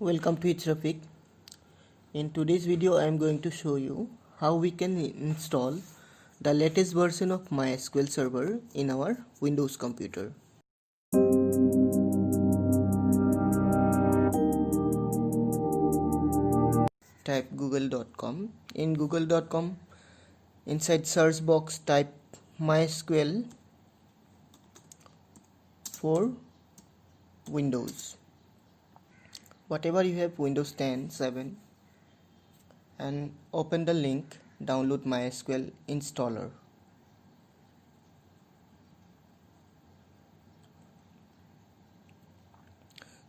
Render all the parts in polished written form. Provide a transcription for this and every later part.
Welcome to Rafik. In today's video I am going to show you how we can install the latest version of MySQL server in our Windows computer. Type google.com. In google.com, inside search box type MySQL for Windows. Whatever you have, Windows 10, 7, and open the link, download MySQL installer.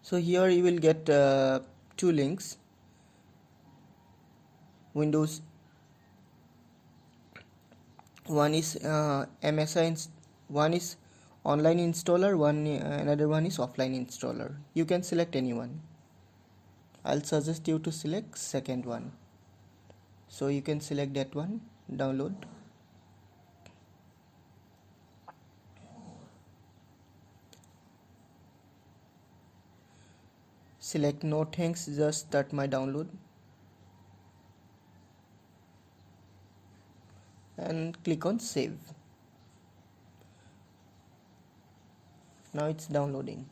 So here you will get two links. Windows, one is one is online installer, another one is offline installer. You can select any one. I'll suggest you to select second one. So you can select that one, download. Select no thanks, just start my download. And click on save. Now it's downloading.